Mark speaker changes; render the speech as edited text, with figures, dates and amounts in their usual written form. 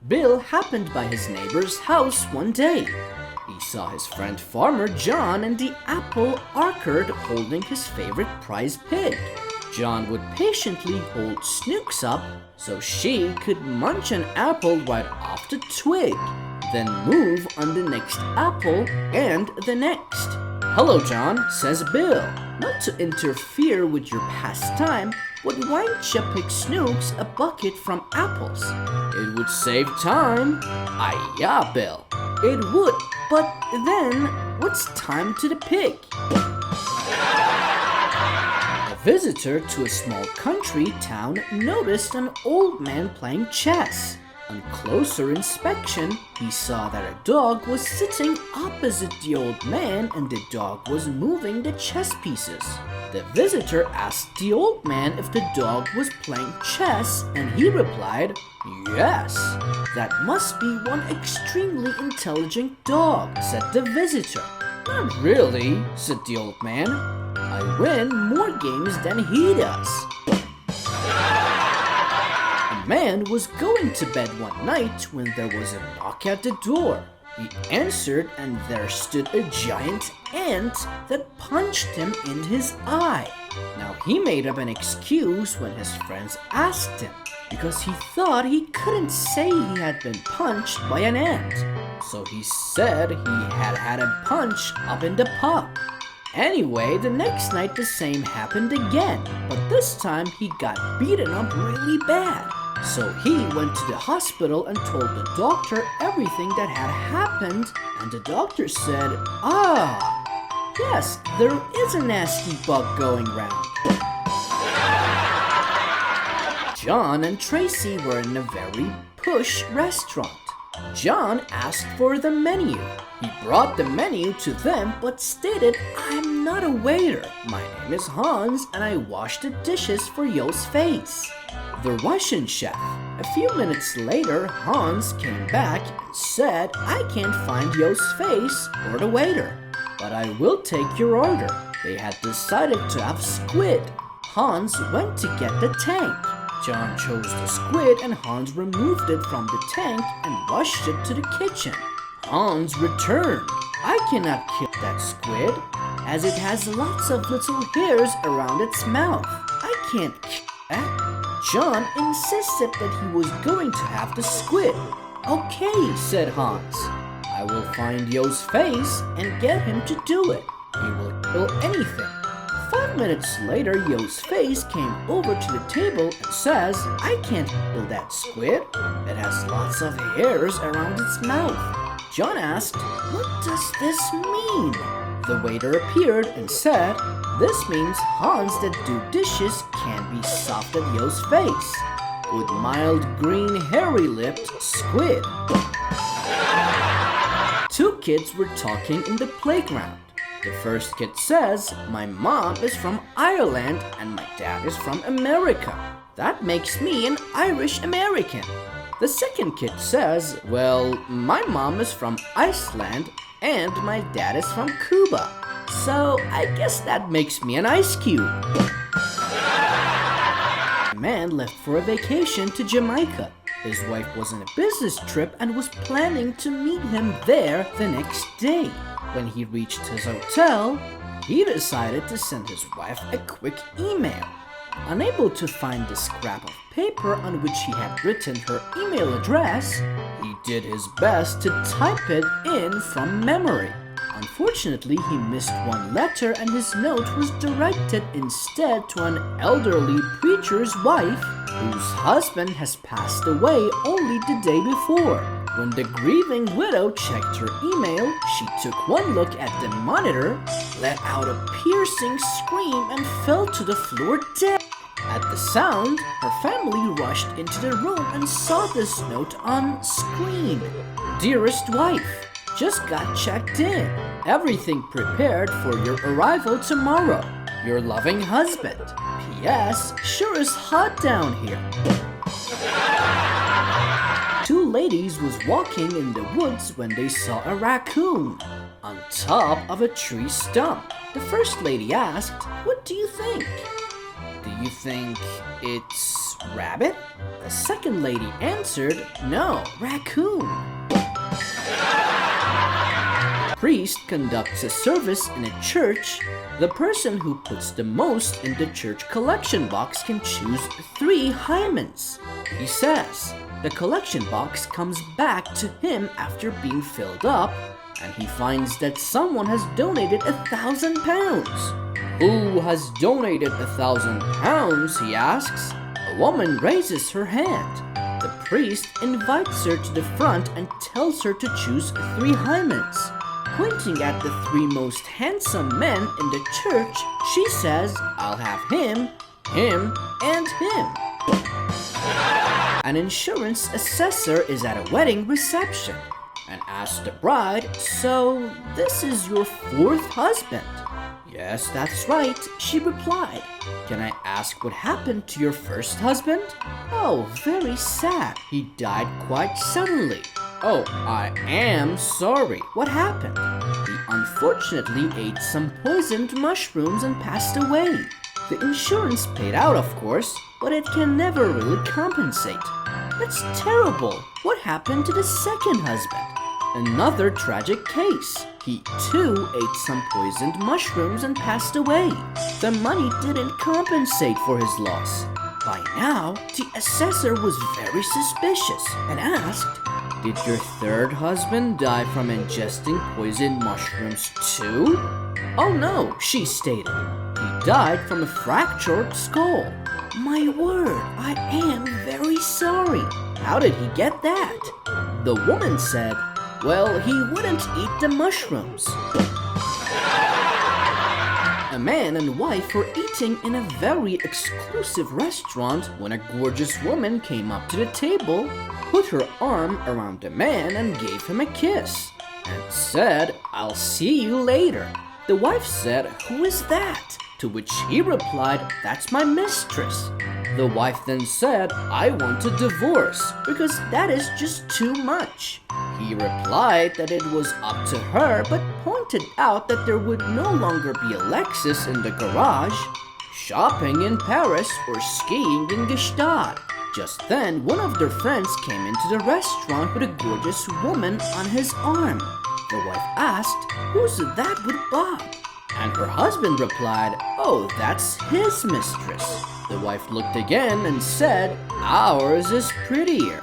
Speaker 1: Bill happened by his neighbor's house one day. He saw his friend Farmer John in the apple orchard holding his favorite prize pig. John would patiently hold Snooks up so she could munch an apple right off the twig, then move on the next apple and the next. "Hello, John," says Bill. "Not to interfere with your pastime, but why don't you pick Snooks a bucket from apples? It would save time." "Aye, yeah, Bill. It would, but then what's time to the pig?" A visitor to a small country town noticed an old man playing chess. On closer inspection, he saw that a dog was sitting opposite the old man and the dog was moving the chess pieces. The visitor asked the old man if the dog was playing chess and he replied, "Yes." "That must be one extremely intelligent dog," said the visitor. "Not really," said the old man. "I win more games than he does." A man was going to bed one night when there was a knock at the door. He answered and there stood a giant ant that punched him in his eye. Now he made up an excuse when his friends asked him, because he thought he couldn't say he had been punched by an ant. So he said he had had a punch up in the pub. Anyway, the next night the same happened again, but this time he got beaten up really bad. So he went to the hospital and told the doctor everything that had happened, and the doctor said, "Ah, yes, there is a nasty bug going round." John and Tracy were in a very push restaurant. John asked for the menu. He brought the menu to them but stated, "I'm not a waiter. My name is Hans and I wash the dishes for Yo's face." The Russian chef. A few minutes later, Hans came back and said, "I can't find Yo's face or the waiter, but I will take your order." They had decided to have squid. Hans went to get the tank. John chose the squid and Hans removed it from the tank and rushed it to the kitchen. Hans returned. "I cannot kill that squid, as it has lots of little hairs around its mouth. I can't kill that." John insisted that he was going to have the squid. "Okay," said Hans. "I will find Yo's face and get him to do it. He will kill anything." 5 minutes later, Yo's face came over to the table and says, "I can't kill that squid. It has lots of hairs around its mouth." John asked, "What does this mean?" The waiter appeared and said, "This means Hans that do dishes can be soft at Yo's face with mild green hairy-lipped squid." Two kids were talking in the playground. The first kid says, "My mom is from Ireland and my dad is from America. That makes me an Irish American." The second kid says, "Well, my mom is from Iceland and my dad is from Cuba. So I guess that makes me an ice cube." The man left for a vacation to Jamaica. His wife was on a business trip and was planning to meet him there the next day. When he reached his hotel, he decided to send his wife a quick email. Unable to find the scrap of paper on which he had written her email address, he did his best to type it in from memory. Unfortunately, he missed one letter and his note was directed instead to an elderly preacher's wife whose husband has passed away only the day before. When the grieving widow checked her email, she took one look at the monitor, let out a piercing scream, and fell to the floor dead. At the sound, her family rushed into the room and saw this note on screen. "Dearest wife, just got checked in. Everything prepared for your arrival tomorrow. Your loving husband. P.S. Sure is hot down here." Two ladies was walking in the woods when they saw a raccoon on top of a tree stump. The first lady asked, "What do you think?" "Do you think it's Rabbit? The second lady answered, no, raccoon. Priest conducts a service in a church. The person who puts the most in the church collection box can choose 3 hymens. He says the collection box comes back to him after being filled up, and he finds that someone has donated £1,000. Who has donated £1,000? He asks. A woman raises her hand. The priest invites her to the front and tells her to choose 3 hymens. Pointing at the 3 most handsome men in the church, she says, I'll have him, him, and him. An insurance assessor is at a wedding reception and asks the bride, so this is your 4th husband? Yes, that's right, she replied. Can I ask what happened to your first husband? Oh, very sad. He died quite suddenly. Oh, I am sorry. What happened? He unfortunately ate some poisoned mushrooms and passed away. The insurance paid out, of course, but it can never really compensate. That's terrible. What happened to the second husband? Another tragic case. He too ate some poisoned mushrooms and passed away. The money didn't compensate for his loss. By now, the assessor was very suspicious and asked, did your third husband die from ingesting poisoned mushrooms too? Oh no, she stated. He died from a fractured skull. My word, I am very sorry. How did he get that? The woman said, well, he wouldn't eat the mushrooms. A man and wife were eating in a very exclusive restaurant when a gorgeous woman came up to the table, put her arm around the man and gave him a kiss, and said, I'll see you later. The wife said, who is that? To which he replied, that's my mistress. The wife then said, I want a divorce because that is just too much. He replied that it was up to her, but pointed out that there would no longer be a Lexus in the garage, shopping in Paris, or skiing in Gstaad. Just then, one of their friends came into the restaurant with a gorgeous woman on his arm. The wife asked, who's that with Bob? And her husband replied, oh, that's his mistress. The wife looked again and said, ours is prettier.